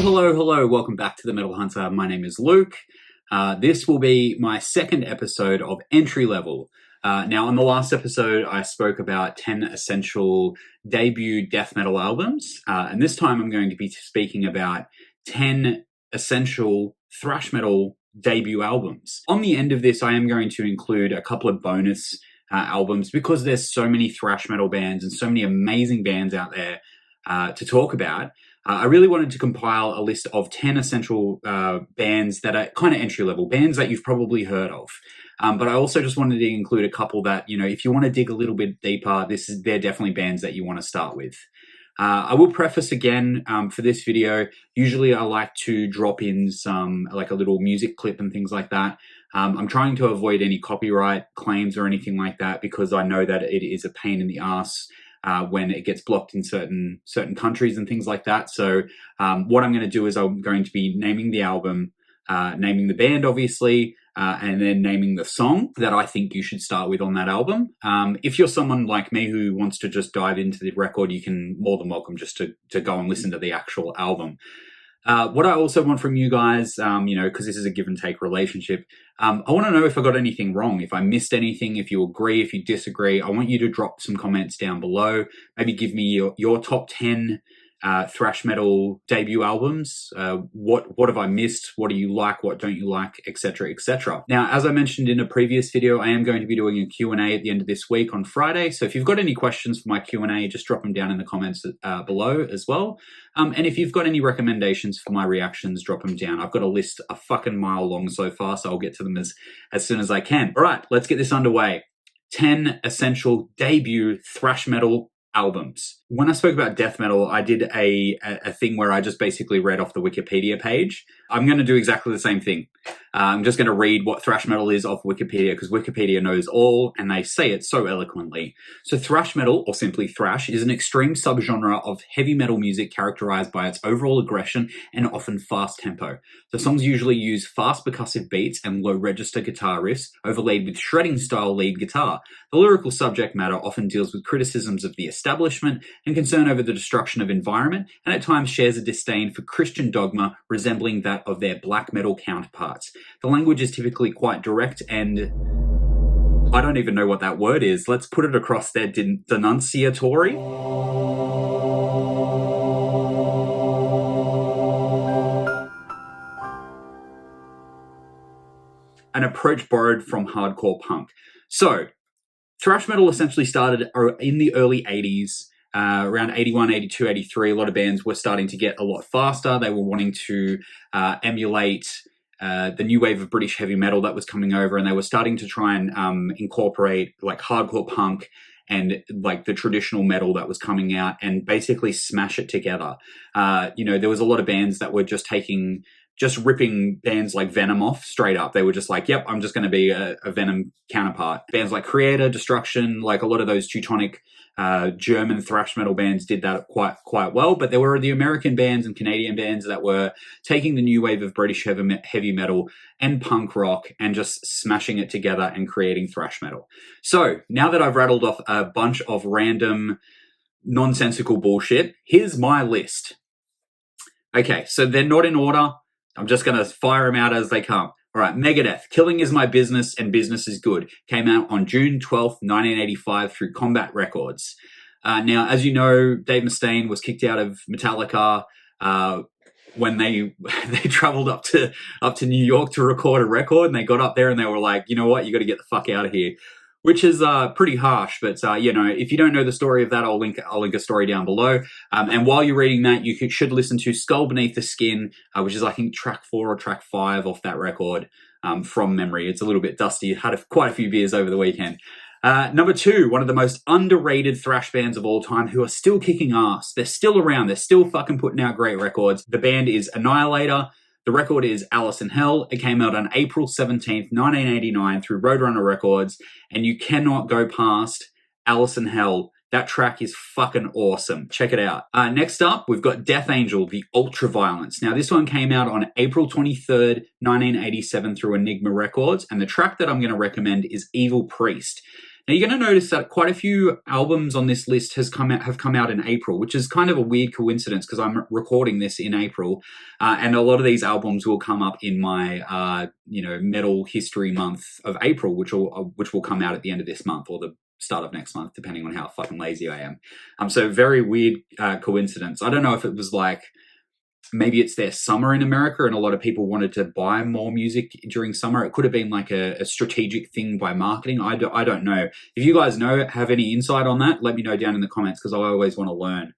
Hello. Welcome back to the Metal Hunter. My name is Luke. This will be my second episode of Entry Level. Now, on the last episode, I spoke about 10 essential debut death metal albums. And this time I'm going to be speaking about 10 essential thrash metal debut albums. On the end of this, I am going to include a couple of bonus albums because there's so many thrash metal bands and so many amazing bands out there to talk about. I really wanted to compile a list of 10 essential bands that are kind of entry-level, bands that you've probably heard of. But I also just wanted to include a couple that, if you want to dig a little bit deeper, they're definitely bands that you want to start with. I will preface again for this video, usually I like to drop in some, like a little music clip and things like that. I'm trying to avoid any copyright claims or anything like that because I know that it is a pain in the ass when it gets blocked in certain countries and things like that. So what I'm going to do is I'm going to be naming the album, naming the band, obviously, and then naming the song that I think you should start with on that album. If you're someone like me who wants to just dive into the record, you can more than welcome just to go and listen to the actual album. What I also want from you guys, because this is a give and take relationship, I want to know if I got anything wrong, if I missed anything, if you agree, if you disagree. I want you to drop some comments down below. Maybe give me your top 10 thrash metal debut albums. What have I missed? What do you like? What don't you like? Etc. etc. Now, as I mentioned in a previous video, I am going to be doing a Q&A at the end of this week on Friday. So if you've got any questions for my Q&A, just drop them down in the comments below as well. And if you've got any recommendations for my reactions, drop them down. I've got a list a fucking mile long so far, so I'll get to them as soon as I can. All right, let's get this underway. 10 essential debut thrash metal albums. When I spoke about death metal, I did a thing where I just basically read off the Wikipedia page. I'm going to do exactly the same thing. I'm just going to read what thrash metal is off Wikipedia because Wikipedia knows all and they say it so eloquently. So thrash metal, or simply thrash, is an extreme subgenre of heavy metal music characterized by its overall aggression and often fast tempo. The songs usually use fast percussive beats and low register guitar riffs overlaid with shredding style lead guitar. The lyrical subject matter often deals with criticisms of the establishment and concern over the destruction of environment, and at times shares a disdain for Christian dogma resembling that of their black metal counterparts. The language is typically quite direct and I don't even know what that word is. Let's put it across there, denunciatory. An approach borrowed from hardcore punk. So, thrash metal essentially started in the early 80s. Around 81, 82, 83, a lot of bands were starting to get a lot faster. They were wanting to emulate the new wave of British heavy metal that was coming over, and they were starting to try and incorporate like hardcore punk and like the traditional metal that was coming out and basically smash it together. There was a lot of bands that were just ripping bands like Venom off straight up. They were just like, yep, I'm just going to be a Venom counterpart. Bands like Kreator, Destruction, like a lot of those Teutonic German thrash metal bands did that quite well. But there were the American bands and Canadian bands that were taking the new wave of British heavy metal and punk rock and just smashing it together and creating thrash metal. So now that I've rattled off a bunch of random nonsensical bullshit, here's my list. Okay, so they're not in order. I'm just going to fire them out as they come. All right, Megadeth, Killing Is My Business and Business Is Good, came out on June 12th, 1985 through Combat Records. Now, as you know, Dave Mustaine was kicked out of Metallica when they traveled up to New York to record a record, and they got up there and they were like, you know what, you got to get the fuck out of here. Which is pretty harsh, but if you don't know the story of that, I'll link a story down below. And while you're reading that, you should listen to Skull Beneath the Skin, which is I think track 4 or track 5 off that record from memory. It's a little bit dusty. Had quite a few beers over the weekend. Number 2, one of the most underrated thrash bands of all time who are still kicking ass. They're still around. They're still fucking putting out great records. The band is Annihilator. The record is Alice in Hell. It came out on April 17th, 1989 through Roadrunner Records, and you cannot go past Alice in Hell. That track is fucking awesome. Check it out. Next up, we've got Death Angel, The Ultraviolence. Now, this one came out on April 23rd, 1987 through Enigma Records, and the track that I'm going to recommend is Evil Priest. Now you're going to notice that quite a few albums on this list have come out in April, which is kind of a weird coincidence because I'm recording this in April, and a lot of these albums will come up in my Metal History Month of April, which will come out at the end of this month or the start of next month, depending on how fucking lazy I am. So very weird coincidence. I don't know if it was like, maybe it's their summer in America and a lot of people wanted to buy more music during summer. It could have been like a strategic thing by marketing. I don't know. If you guys have any insight on that, let me know down in the comments because I always want to learn.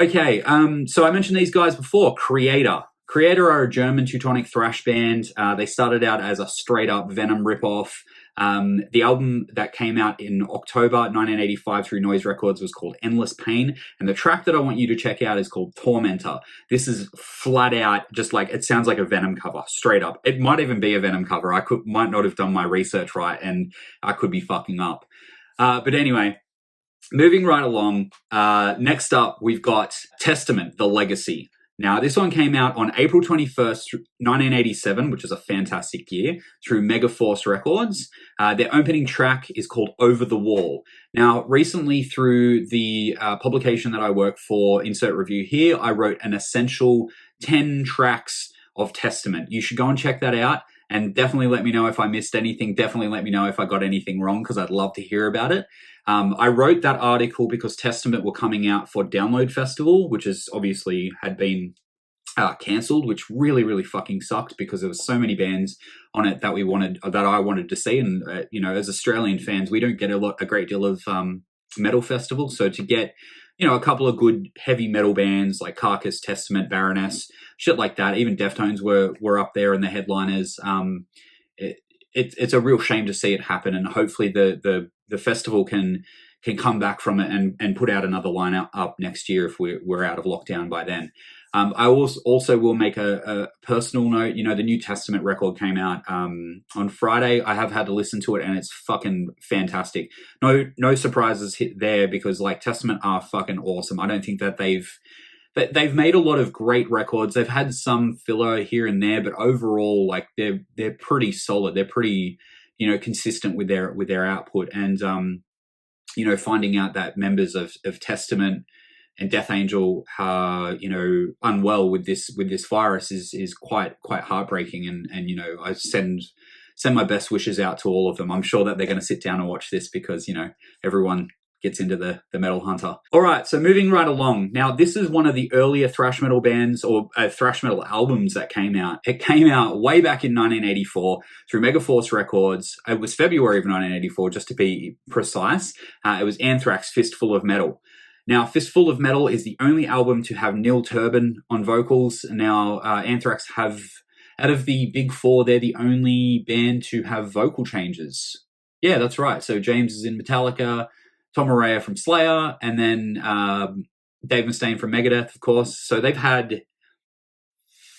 Okay, so I mentioned these guys before, Kreator. Kreator are a German Teutonic thrash band. They started out as a straight-up Venom ripoff. The album that came out in October 1985 through Noise Records was called Endless Pain, and the track that I want you to check out is called Tormentor. This is flat out just like, it sounds like a Venom cover, straight up. It might even be a Venom cover. I might not have done my research right, and I could be fucking up. But anyway, moving right along, next up we've got Testament, The Legacy. Now, this one came out on April 21st, 1987, which is a fantastic year, through Megaforce Records. Their opening track is called Over the Wall. Now, recently through the publication that I work for, Insert Review here, I wrote an essential 10 tracks of Testament. You should go and check that out, and definitely let me know if I missed anything. Definitely let me know if I got anything wrong, because I'd love to hear about it. I wrote that article because Testament were coming out for Download Festival, which is obviously had been cancelled, which really, really fucking sucked because there was so many bands on it that I wanted to see. And, as Australian fans, we don't get a great deal of metal festivals. So to get, a couple of good heavy metal bands like Carcass, Testament, Baroness, shit like that, even Deftones were up there and the headliners. It's a real shame to see it happen, and hopefully the festival can come back from it and put out another lineup up next year if we're out of lockdown by then. I also will make a personal note. The New Testament record came out on Friday. I have had to listen to it, and it's fucking fantastic. No surprises hit there because like Testament are fucking awesome. I don't think that they've made a lot of great records. They've had some filler here and there, but overall, like they're pretty solid. They're pretty, consistent with their output. And finding out that members of Testament and Death Angel are, unwell with this virus is quite heartbreaking. And I send my best wishes out to all of them. I'm sure that they're going to sit down and watch this because, everyone gets into the Metal Hunter. All right, so moving right along. Now, this is one of the earlier thrash metal bands or thrash metal albums that came out. It came out way back in 1984 through Megaforce Records. It was February of 1984, just to be precise. It was Anthrax, Fistfull of Metal. Now, Fistfull of Metal is the only album to have Neil Turbin on vocals. Now, Anthrax have, out of the big four, they're the only band to have vocal changes. Yeah, that's right. So James is in Metallica, Tom Araya from Slayer, and then Dave Mustaine from Megadeth, of course. So they've had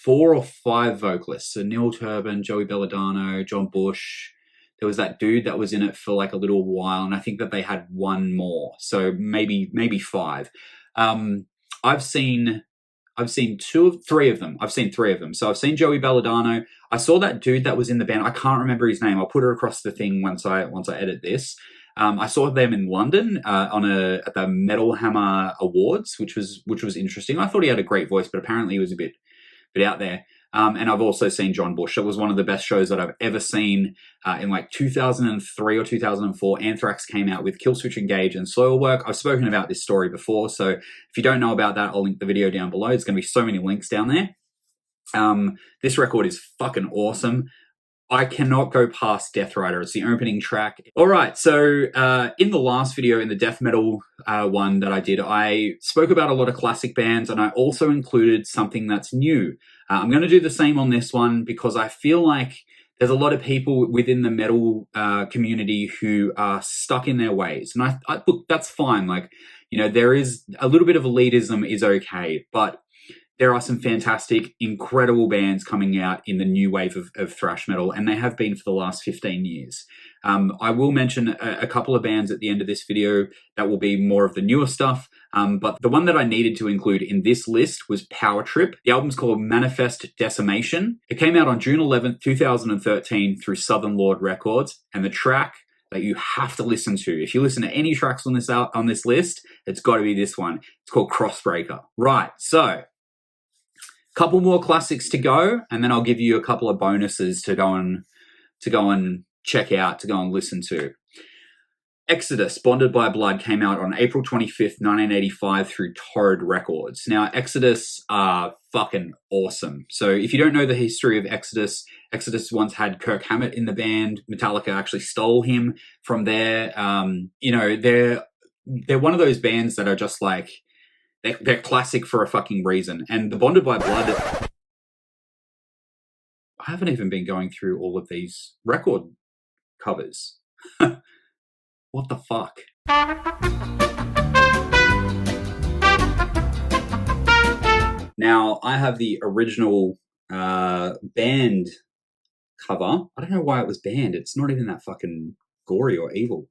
4 or 5 vocalists. So Neil Turbin, Joey Belladonna, John Bush. There was that dude that was in it for like a little while, and I think that they had one more. So maybe 5. I've seen 3 of them. I've seen 3 of them. So I've seen Joey Belladonna. I saw that dude that was in the band. I can't remember his name. I'll put her across the thing once I edit this. I saw them in London at the Metal Hammer Awards, which was interesting. I thought he had a great voice, but apparently he was a bit out there. And I've also seen John Bush. It was one of the best shows that I've ever seen. In like 2003 or 2004, Anthrax came out with Killswitch Engage and Soilwork. I've spoken about this story before, so if you don't know about that, I'll link the video down below. There's going to be so many links down there. This record is fucking awesome. I cannot go past Death Rider. It's the opening track. All right, so in the last video, in the death metal one that I did, I spoke about a lot of classic bands, and I also included something that's new. I'm going to do the same on this one because I feel like there's a lot of people within the metal community who are stuck in their ways. And I look, that's fine. Like, there is a little bit of elitism is okay, but there are some fantastic, incredible bands coming out in the new wave of thrash metal, and they have been for the last 15 years. I will mention a couple of bands at the end of this video that will be more of the newer stuff, but the one that I needed to include in this list was Power Trip. The album's called Manifest Decimation. It came out on June 11th, 2013 through Southern Lord Records, and the track that you have to listen to. If you listen to any tracks on this list, it's got to be this one. It's called Crossbreaker. Right, so couple more classics to go, and then I'll give you a couple of bonuses to go and check out, to go and listen to. Exodus, Bonded by Blood, came out on April 25th, 1985 through Torrid Records. Now, Exodus are fucking awesome. So if you don't know the history of Exodus, Exodus once had Kirk Hammett in the band. Metallica actually stole him from there. They're one of those bands that are just like, they're classic for a fucking reason. And the Bonded by Blood, I haven't even been going through all of these record covers. What the fuck? Now, I have the original band cover. I don't know why it was banned. It's not even that fucking gory or evil.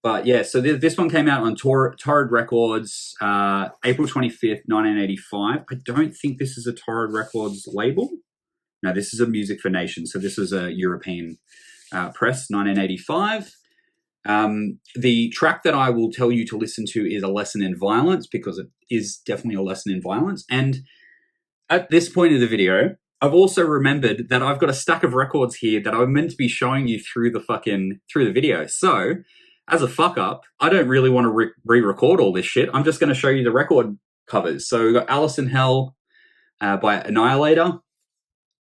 But yeah, so this one came out on Torrid Records, April 25th, 1985. I don't think this is a Torrid Records label. No, this is a Music for Nations. So this is a European press, 1985. The track that I will tell you to listen to is A Lesson in Violence, because it is definitely a lesson in violence. And at this point of the video, I've also remembered that I've got a stack of records here that I'm meant to be showing you through the video. So, as a fuck up, I don't really want to re-record all this shit. I'm just going to show you the record covers. So we've got Alice in Hell by Annihilator.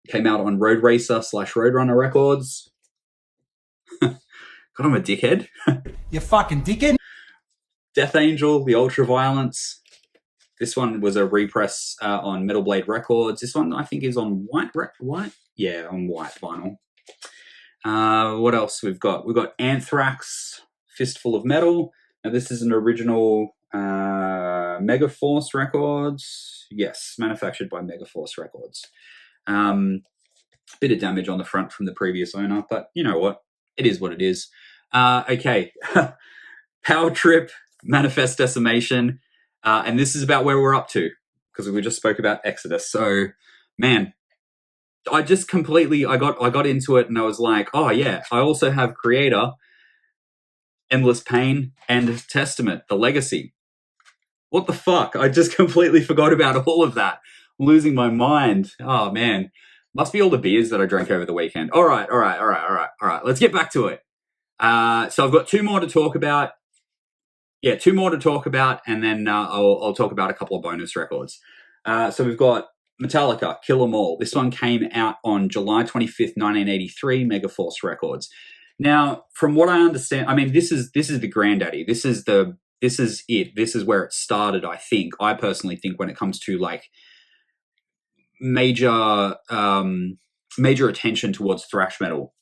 Came out on Road Racer / Roadrunner Records. God, I'm a dickhead. You fucking dickhead. Death Angel, The Ultraviolence. This one was a repress on Metal Blade Records. This one, I think, is on white? Yeah, on white vinyl. What else we've got? We've got Anthrax, Fistfull of Metal. Now, this is an original Megaforce Records. Yes, manufactured by Megaforce Records. Bit of damage on the front from the previous owner, but you know what? It is what it is. Okay. Power Trip, Manifest Decimation. And this is about where we're up to, because we just spoke about Exodus. So, man, I just completely, I got into it and I was like, oh yeah, I also have Kreator, Endless Pain, and Testament, The Legacy. What the fuck? I just completely forgot about all of that. I'm losing my mind. Oh man. Must be all the beers that I drank over the weekend. All right. Let's get back to it. So I've got two more to talk about. Yeah, two more to talk about, and then I'll talk about a couple of bonus records. So we've got Metallica, Kill 'Em All. This one came out on July 25th, 1983, Megaforce Records. Now, from what I understand, I mean, this is the granddaddy. This is it. This is where it started, I think. I personally think, when it comes to like major attention towards thrash metal.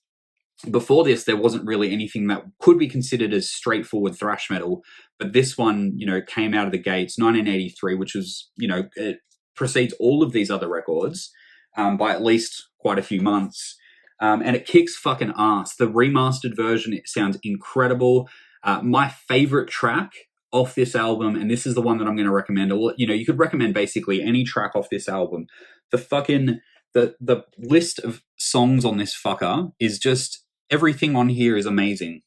Before this, there wasn't really anything that could be considered as straightforward thrash metal, but this one, came out of the gates, 1983, which is, it precedes all of these other records by at least quite a few months, and it kicks fucking ass. The remastered version, it sounds incredible. My favorite track off this album, and this is the one that I'm going to recommend. You could recommend basically any track off this album. The list of songs on this fucker is just, everything on here is amazing.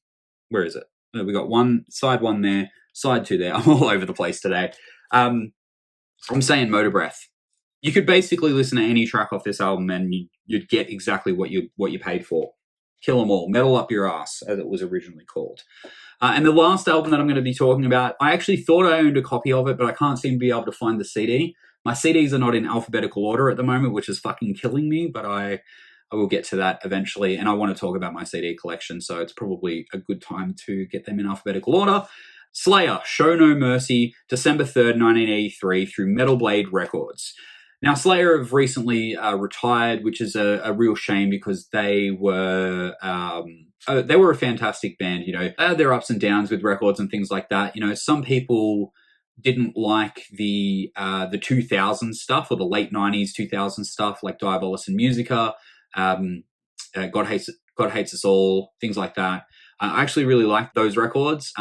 Where is it? We got side one there, side two there. I'm all over the place today. I'm saying Motor Breath. You could basically listen to any track off this album and you'd get exactly what you paid for. Kill 'Em All, Metal Up Your Ass, as it was originally called. And the last album that I'm going to be talking about, I actually thought I owned a copy of it, but I can't seem to be able to find the CD. My CDs are not in alphabetical order at the moment, which is fucking killing me, but I will get to that eventually. And I want to talk about my CD collection, so it's probably a good time to get them in alphabetical order. Slayer, Show No Mercy, December 3rd, 1983, through Metal Blade Records. Now, Slayer have recently retired, which is a real shame, because they were a fantastic band. They had their ups and downs with records and things like that. Some people didn't like the 2000s stuff, or the late 90s, 2000s stuff, like Diabolus and Musica, God Hates Us All, things like that. I actually really liked those records.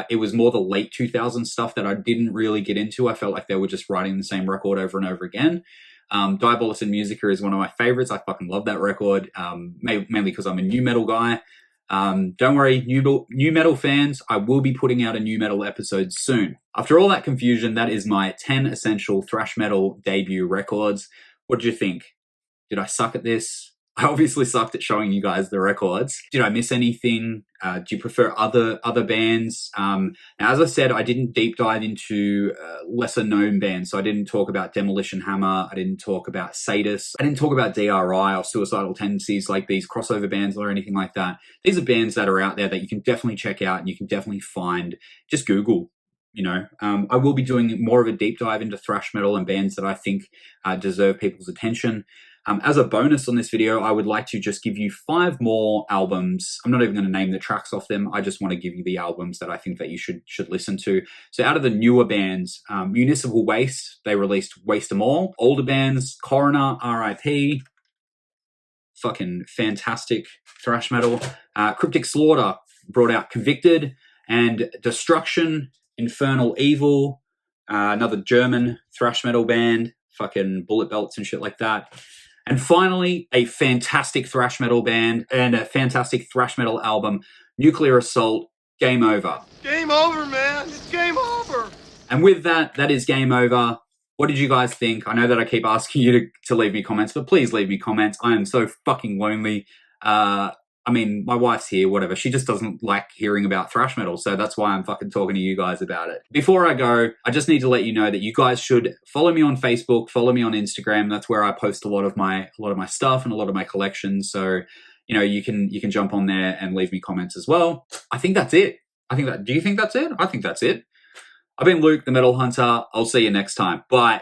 It was more the late 2000s stuff that I didn't really get into. I felt like they were just writing the same record over and over again. Diabolus and Musica is one of my favorites. I fucking love that record, mainly because I'm a new metal guy. Don't worry, new metal fans, I will be putting out a new metal episode soon. After all that confusion, that is my 10 essential thrash metal debut records. What did you think? Did I suck at this? I obviously sucked at showing you guys the records. Did I miss anything? Do you prefer other bands? Now, as I said, I didn't deep dive into lesser known bands. So I didn't talk about Demolition Hammer. I didn't talk about Sadus. I didn't talk about DRI or Suicidal Tendencies, like these crossover bands or anything like that. These are bands that are out there that you can definitely check out and you can definitely find. Just Google. I will be doing more of a deep dive into thrash metal and bands that I think deserve people's attention. As a bonus on this video, I would like to just give you 5 more albums. I'm not even going to name the tracks off them. I just want to give you the albums that I think that you should listen to. So out of the newer bands, Municipal Waste, they released Waste 'Em All. Older bands, Coroner, RIP, fucking fantastic thrash metal. Cryptic Slaughter brought out Convicted, and Destruction, Infernal Evil, another German thrash metal band, fucking Bullet Belts and shit like that. And finally, a fantastic thrash metal band and a fantastic thrash metal album, Nuclear Assault, Game Over. Game over, man. It's game over. And with that is game over. What did you guys think? I know that I keep asking you to leave me comments, but please leave me comments. I am so fucking lonely. My wife's here, whatever. She just doesn't like hearing about thrash metal, so that's why I'm fucking talking to you guys about it. Before I go, I just need to let you know that you guys should follow me on Facebook, follow me on Instagram. That's where I post a lot of my stuff and a lot of my collections. So, you can jump on there and leave me comments as well. I think that's it. Do you think that's it? I think that's it. I've been Luke, the Metal Hunter. I'll see you next time. Bye.